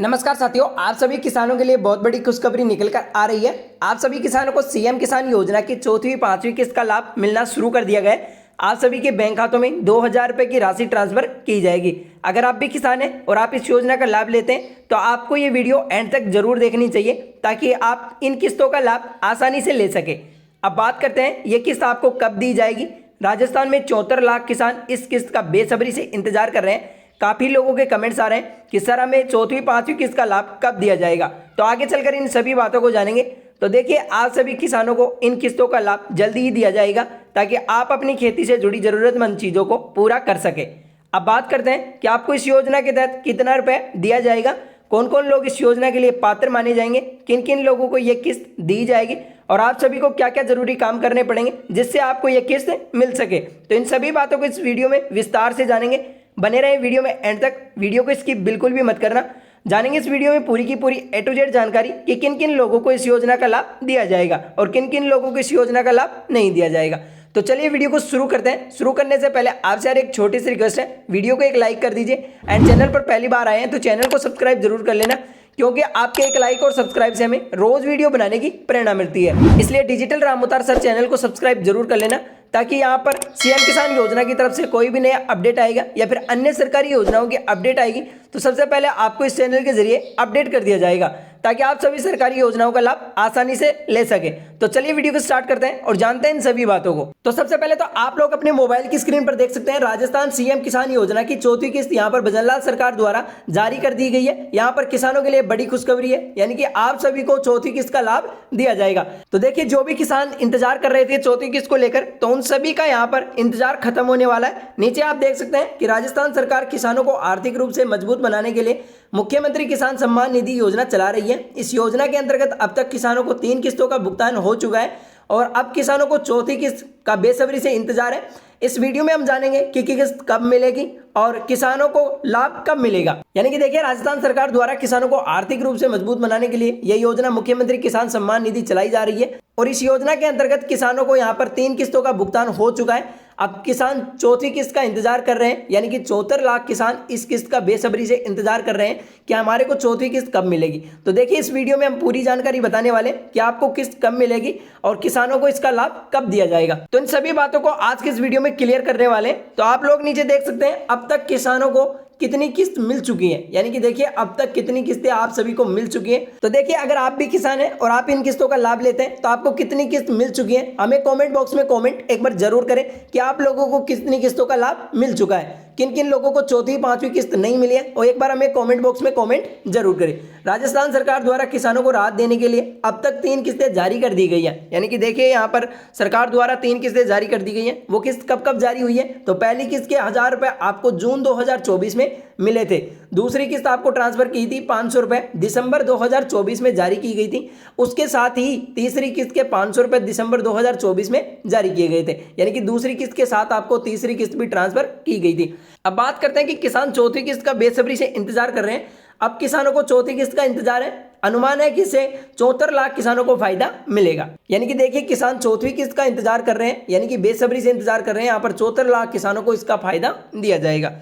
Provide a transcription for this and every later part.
नमस्कार साथियों, आप सभी किसानों के लिए बहुत बड़ी खुशखबरी निकल कर आ रही है। आप सभी किसानों को सीएम किसान योजना की चौथी 5वीं किस्त का लाभ मिलना शुरू कर दिया गया है। आप सभी के बैंक खातों में 2,000 रुपये की राशि ट्रांसफर की जाएगी। अगर आप भी किसान हैं और आप इस योजना का लाभ लेते हैं तो आपको ये वीडियो एंड तक जरूर देखनी चाहिए ताकि आप इन किस्तों का लाभ आसानी से ले सके। अब बात करते हैं ये किस्त आपको कब दी जाएगी। राजस्थान में 74 लाख किसान इस किस्त का बेसब्री से इंतजार कर रहे हैं। काफ़ी लोगों के कमेंट्स आ रहे हैं कि सर हमें चौथी 5वीं किस्त का लाभ कब दिया जाएगा। तो आगे चलकर इन सभी बातों को जानेंगे। तो देखिए, आप सभी किसानों को इन किस्तों का लाभ जल्दी ही दिया जाएगा ताकि आप अपनी खेती से जुड़ी ज़रूरतमंद चीज़ों को पूरा कर सके। अब बात करते हैं कि आपको इस योजना के तहत कितना रुपये दिया जाएगा, कौन कौन लोग इस योजना के लिए पात्र माने जाएंगे, किन किन लोगों को ये किस्त दी जाएगी और आप सभी को क्या क्या जरूरी काम करने पड़ेंगे जिससे आपको ये किस्त मिल सके। तो इन सभी बातों को इस वीडियो में विस्तार से जानेंगे। बने रहे वीडियो में एंड तक, वीडियो को स्किप बिल्कुल भी मत करना। जानेंगे इस वीडियो में पूरी की पूरी A to Z जानकारी कि किन किन लोगों को इस योजना का लाभ दिया जाएगा और किन किन लोगों को इस योजना का लाभ नहीं दिया जाएगा। तो चलिए वीडियो को शुरू करते हैं। शुरू करने से पहले आपसे यार एक छोटी सी रिक्वेस्ट है, वीडियो को एक लाइक कर दीजिए एंड चैनल पर पहली बार आए हैं तो चैनल को सब्सक्राइब जरूर कर लेना, क्योंकि आपके एक लाइक और सब्सक्राइब से हमें रोज वीडियो बनाने की प्रेरणा मिलती है। इसलिए डिजिटल रामउतार सर चैनल को सब्सक्राइब जरूर कर लेना ताकि यहाँ पर सीएम किसान योजना की तरफ से कोई भी नया अपडेट आएगा या फिर अन्य सरकारी योजनाओं की अपडेट आएगी तो सबसे पहले आपको इस चैनल के जरिए अपडेट कर दिया जाएगा ताकि आप सभी सरकारी योजनाओं का लाभ आसानी से ले सके। तो चलिए वीडियो को स्टार्ट करते हैं और जानते हैं इन सभी बातों को। तो सबसे पहले तो आप लोग अपने मोबाइल की स्क्रीन पर देख सकते हैं राजस्थान सीएम किसान योजना की चौथी किस्त यहाँ पर भजनलाल सरकार द्वारा जारी कर दी गई है। यहाँ पर किसानों के लिए बड़ी खुशखबरी है, यानी कि आप सभी को चौथी किस्त का लाभ दिया जाएगा। तो देखिए, जो भी किसान इंतजार कर रहे थे चौथी किस्त को लेकर तो उन सभी का यहाँ पर इंतजार खत्म होने वाला है। नीचे आप देख सकते हैं कि राजस्थान सरकार किसानों को आर्थिक रूप से मजबूत बनाने के लिए मुख्यमंत्री किसान सम्मान निधि योजना चला रही है। इस योजना के अंतर्गत अब तक किसानों को 3 किस्तों का भुगतान हो चुका है और अब किसानों को चौथी किस्त का बेसब्री से इंतजार है। इस वीडियो में हम जानेंगे कि किस्त कब मिलेगी और किसानों को लाभ कब मिलेगा। यानी कि देखिए, राजस्थान सरकार द्वारा किसानों को आर्थिक रूप से मजबूत बनाने के लिए यह योजना मुख्यमंत्री किसान सम्मान निधि चलाई जा रही है और इस योजना के अंतर्गत किसानों को यहाँ पर 3 किस्तों का भुगतान हो चुका है। अब किसान चौथी किस्त का इंतजार कर रहे हैं, यानी कि 74 लाख किसान इस किस्त का बेसब्री से इंतजार कर रहे हैं कि हमारे को चौथी किस्त कब मिलेगी। तो देखिए, इस वीडियो में हम पूरी जानकारी बताने वाले कि आपको किस्त कब मिलेगी और किसानों को इसका लाभ कब दिया जाएगा। तो इन सभी बातों को आज के इस वीडियो में क्लियर करने वाले। तो आप लोग नीचे देख सकते हैं अब तक किसानों को कितनी किस्त मिल चुकी है, यानी कि देखिए अब तक कितनी किस्तें आप सभी को मिल चुकी हैं। तो देखिए, अगर आप भी किसान हैं और आप इन किस्तों का लाभ लेते हैं तो आपको कितनी किस्त मिल चुकी है, हमें कमेंट बॉक्स में कमेंट एक बार जरूर करें कि आप लोगों को कितनी किस्तों का लाभ मिल चुका है, किन किन लोगों को चौथी 5वीं किस्त नहीं मिली है और एक बार हमें कमेंट बॉक्स में कमेंट जरूर करें। राजस्थान सरकार द्वारा किसानों को राहत देने के लिए अब तक 3 किस्तें जारी कर दी गई है, यानी कि देखिए यहाँ पर सरकार द्वारा 3 किस्तें जारी कर दी गई हैं। वो किस्त कब कब जारी हुई है, तो पहली किस्त के 1000 रुपये आपको जून 2024 में मिले थे। दूसरी किस्त आपको ट्रांसफर की थी 500 रुपये, दिसंबर 2024 में जारी की गई थी। उसके साथ ही तीसरी किस्त के 500 रुपये दिसंबर 2024 में जारी किए गए थे, यानी कि दूसरी किस्त के साथ आपको तीसरी किस्त भी ट्रांसफर की गई थी। अब बात करते हैं कि किसान चौथी किस्त का बेसब्री से इंतजार कर रहे हैं। अब किसानों को चौथी किस्त का इंतजार है। अनुमान है कि इससे 74 लाख किसानों को फायदा मिलेगा। यानी कि देखिए, किसान चौथी किस्त का इंतजार कर रहे हैं, यानी कि बेसब्री से इंतजार कर रहे हैं। यहाँ पर 74 लाख किसानों को इसका फायदा दिया जाएगा।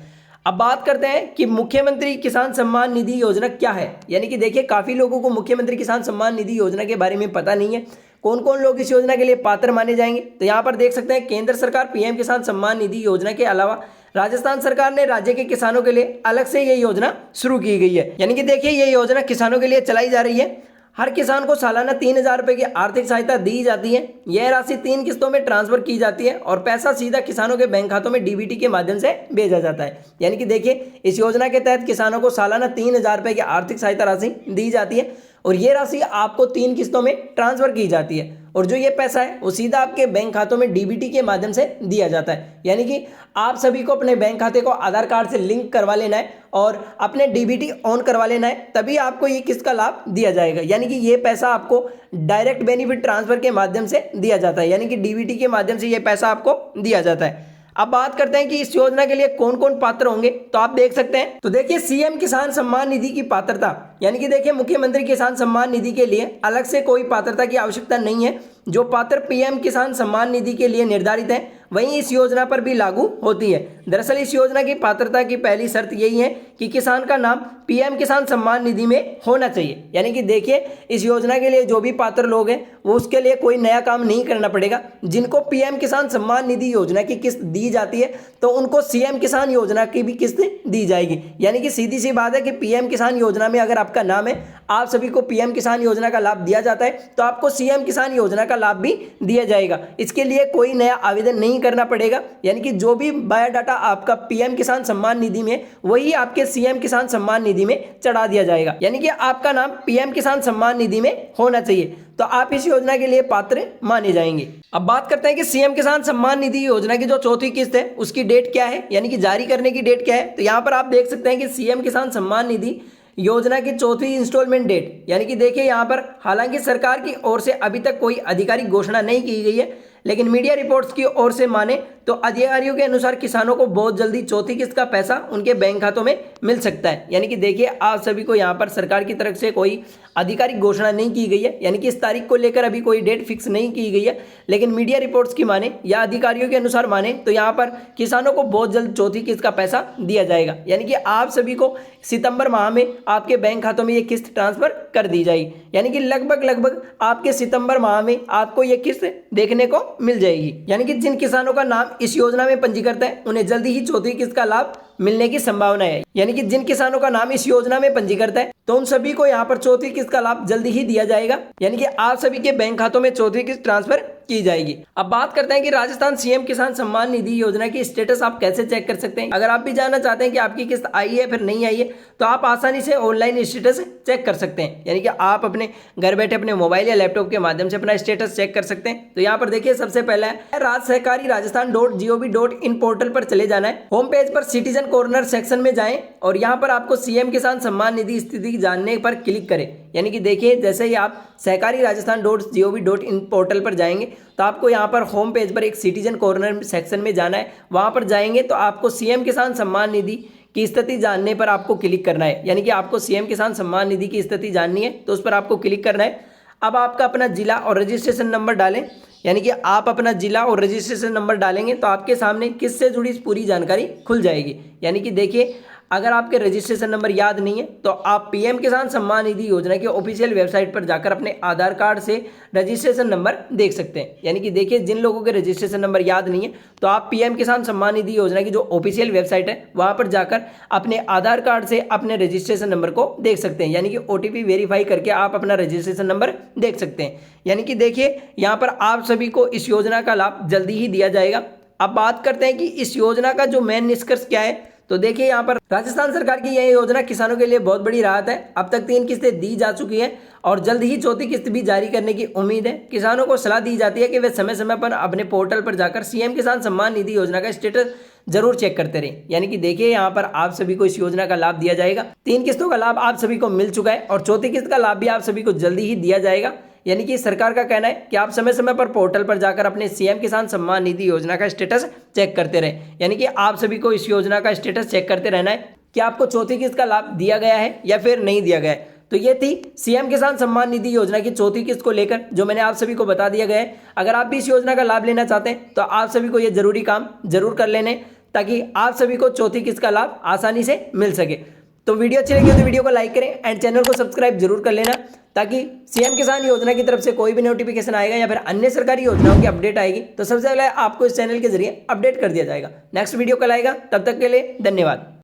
अब बात करते हैं कि मुख्यमंत्री किसान सम्मान निधि योजना क्या है। यानी कि देखिए, काफी लोगों को मुख्यमंत्री किसान सम्मान निधि योजना के बारे में पता नहीं है, कौन कौन लोग इस योजना के लिए पात्र माने जाएंगे। तो यहाँ पर देख सकते हैं केंद्र सरकार पीएम किसान सम्मान निधि योजना के अलावा राजस्थान सरकार ने राज्य के किसानों के लिए अलग से ये योजना शुरू की गई है। यानी कि देखिए, ये योजना किसानों के लिए चलाई जा रही है। हर किसान को सालाना 3000 रुपये की आर्थिक सहायता दी जाती है। यह राशि 3 किस्तों में ट्रांसफर की जाती है और पैसा सीधा किसानों के बैंक खातों में डीबीटी के माध्यम से भेजा जाता है। यानी कि देखिए, इस योजना के तहत किसानों को सालाना 3000 रुपये की आर्थिक सहायता राशि दी जाती है और ये राशि आपको 3 किस्तों में ट्रांसफर की जाती है और जो ये पैसा है वो सीधा आपके बैंक खातों में डीबीटी के माध्यम से दिया जाता है। यानी कि आप सभी को अपने बैंक खाते को आधार कार्ड से लिंक करवा लेना है और अपने डीबीटी ऑन करवा लेना है, तभी आपको ये किस्त का लाभ दिया जाएगा। यानी कि ये पैसा आपको डायरेक्ट बेनिफिट ट्रांसफर के माध्यम से दिया जाता है, यानी कि डीबीटी के माध्यम से ये पैसा आपको दिया जाता है। अब बात करते हैं कि इस योजना के लिए कौन कौन पात्र होंगे। तो आप देख सकते हैं, तो देखिए, सीएम किसान सम्मान निधि की पात्रता, यानी कि देखिए मुख्यमंत्री किसान सम्मान निधि के लिए अलग से कोई पात्रता की आवश्यकता नहीं है। जो पात्र पीएम किसान सम्मान निधि के लिए निर्धारित है वहीं इस योजना पर भी लागू होती है। दरअसल इस योजना की पात्रता की पहली शर्त यही है कि किसान का नाम पीएम किसान सम्मान निधि में होना चाहिए। यानी कि देखिए, इस योजना के लिए जो भी पात्र लोग हैं वो उसके लिए कोई नया काम नहीं करना पड़ेगा। जिनको पीएम किसान सम्मान निधि योजना की किस्त दी जाती है तो उनको सीएम किसान योजना की भी किस्त दी जाएगी। यानी कि सीधी सी बात है कि पीएम किसान योजना में अगर आपका नाम है, आप सभी को पीएम किसान योजना का लाभ दिया जाता है, तो आपको सीएम किसान योजना का लाभ भी दिया जाएगा। इसके लिए कोई नया आवेदन नहीं करना पड़ेगा। यानी कि जो भी बायोडाटा आपका पीएम किसान सम्मान निधि में, वही आपके सीएम किसान सम्मान निधि में चढ़ा दिया जाएगा। यानी कि आपका नाम पीएम किसान सम्मान निधि में होना चाहिए, तो आप इस योजना के लिए पात्र माने जाएंगे। अब बात करते हैं कि सीएम किसान सम्मान निधि योजना की जो चौथी किस्त है उसकी डेट क्या है, यानी कि जारी करने की डेट क्या है। तो यहाँ पर आप देख सकते हैं कि सीएम किसान सम्मान निधि योजना की चौथी इंस्टॉलमेंट डेट, यानी कि देखिए यहाँ पर हालांकि सरकार की ओर से अभी तक कोई आधिकारिक घोषणा नहीं की गई है, लेकिन मीडिया रिपोर्ट्स की ओर से माने तो अधिकारियों के अनुसार किसानों को बहुत जल्दी चौथी किस्त का पैसा उनके बैंक खातों में मिल सकता है। यानी कि देखिए, आप सभी को यहाँ पर सरकार की तरफ से कोई आधिकारिक घोषणा नहीं की गई है, यानी कि इस तारीख को लेकर अभी कोई डेट फिक्स नहीं की गई है, लेकिन मीडिया रिपोर्ट्स की माने या अधिकारियों के अनुसार माने तो यहाँ पर किसानों को बहुत जल्द चौथी किस्त का पैसा दिया जाएगा। यानी कि आप सभी को सितंबर माह में आपके बैंक खातों में ये किस्त ट्रांसफर कर दी जाएगी। यानी कि लगभग आपके सितंबर माह में आपको ये किस्त देखने को मिल जाएगी। यानी कि जिन किसानों का नाम इस योजना में पंजीकृत है उन्हें जल्दी ही चौथी किस्त का लाभ मिलने की संभावना है। यानी कि जिन किसानों का नाम इस योजना में पंजीकृत है तो उन सभी को यहाँ पर चौथी किस्त का लाभ जल्दी ही दिया जाएगा। यानी कि आप सभी के बैंक खातों में चौथी किस्त ट्रांसफर की जाएगी। अब बात करते हैं कि राजस्थान सीएम किसान सम्मान निधि योजना की स्टेटस आप कैसे चेक कर सकते हैं। अगर आप भी जानना चाहते हैं कि आपकी किस्त आई है फिर नहीं आई है, तो आप आसानी से ऑनलाइन स्टेटस चेक कर सकते हैं। यानी कि आप अपने घर बैठे अपने मोबाइल या लैपटॉप के माध्यम से अपना स्टेटस चेक कर सकते हैं। तो यहाँ पर देखिए, सबसे पहला है rajsahkari.rajasthan.gov.in पोर्टल पर चले जाना है। होम पेज पर सिटीजन कॉर्नर सेक्शन में जाएं और यहाँ पर आपको सीएम किसान सम्मान निधि स्थिति जानने पर क्लिक करें। यानी कि देखिए, जैसे ही आप सहकारी.rajasthan.gov.in पोर्टल पर जाएंगे तो आपको यहाँ पर होम पेज पर एक सिटीजन कॉर्नर सेक्शन में जाना है। वहाँ पर जाएंगे तो आपको सीएम किसान सम्मान निधि की स्थिति जानने पर आपको क्लिक करना है। यानी कि आपको सीएम किसान सम्मान निधि की स्थिति जाननी है तो उस पर आपको क्लिक करना है। अब आपका अपना जिला और रजिस्ट्रेशन नंबर डालें। यानी कि आप अपना जिला और रजिस्ट्रेशन नंबर डालेंगे तो आपके सामने किससे जुड़ी पूरी जानकारी खुल जाएगी। यानी कि देखिए, अगर आपके रजिस्ट्रेशन नंबर याद नहीं है तो आप पीएम किसान सम्मान निधि योजना की ऑफिशियल वेबसाइट पर जाकर अपने आधार कार्ड से रजिस्ट्रेशन नंबर देख सकते हैं। यानी कि देखिए, जिन लोगों के रजिस्ट्रेशन नंबर याद नहीं है तो आप पीएम किसान सम्मान निधि योजना की जो ऑफिशियल वेबसाइट है वहाँ पर जाकर अपने आधार कार्ड से अपने रजिस्ट्रेशन नंबर को देख सकते हैं। यानी कि OTP वेरीफाई करके आप अपना रजिस्ट्रेशन नंबर देख सकते हैं। यानी कि देखिए, यहाँ पर आप सभी को इस योजना का लाभ जल्दी ही दिया जाएगा। अब बात करते हैं कि इस योजना का जो मेन निष्कर्ष क्या है। तो देखिए, यहाँ पर राजस्थान सरकार की यह योजना किसानों के लिए बहुत बड़ी राहत है। अब तक 3 किस्तें दी जा चुकी हैं और जल्द ही चौथी किस्त भी जारी करने की उम्मीद है। किसानों को सलाह दी जाती है कि वे समय समय पर अपने पोर्टल पर जाकर सीएम किसान सम्मान निधि योजना का स्टेटस जरूर चेक करते रहें। यानी कि देखिए, यहाँ पर आप सभी को इस योजना का लाभ दिया जाएगा। 3 किस्तों का लाभ आप सभी को मिल चुका है और चौथी किस्त का लाभ भी आप सभी को जल्दी ही दिया जाएगा। यानी कि सरकार का कहना है कि आप समय समय पर पोर्टल पर जाकर अपने सीएम किसान सम्मान निधि योजना का स्टेटस चेक करते रहें। यानी कि आप सभी को इस योजना का स्टेटस चेक करते रहना है कि आपको चौथी किस्त का लाभ दिया गया है या फिर नहीं दिया गया है। तो ये थी सीएम किसान सम्मान निधि योजना की चौथी किस्त को लेकर जो मैंने आप सभी को बता दिया गया है। अगर आप भी इस योजना का लाभ लेना चाहते हैं तो आप सभी को ये जरूरी काम जरूर कर लेने, ताकि आप सभी को चौथी किस्त का लाभ आसानी से मिल सके। तो वीडियो अच्छी लगी तो वीडियो को लाइक करें एंड चैनल को सब्सक्राइब जरूर कर लेना, ताकि सीएम किसान योजना की तरफ से कोई भी नोटिफिकेशन आएगा या फिर अन्य सरकारी योजनाओं की अपडेट आएगी तो सबसे पहले आपको इस चैनल के जरिए अपडेट कर दिया जाएगा। नेक्स्ट वीडियो कल आएगा, तब तक के लिए धन्यवाद।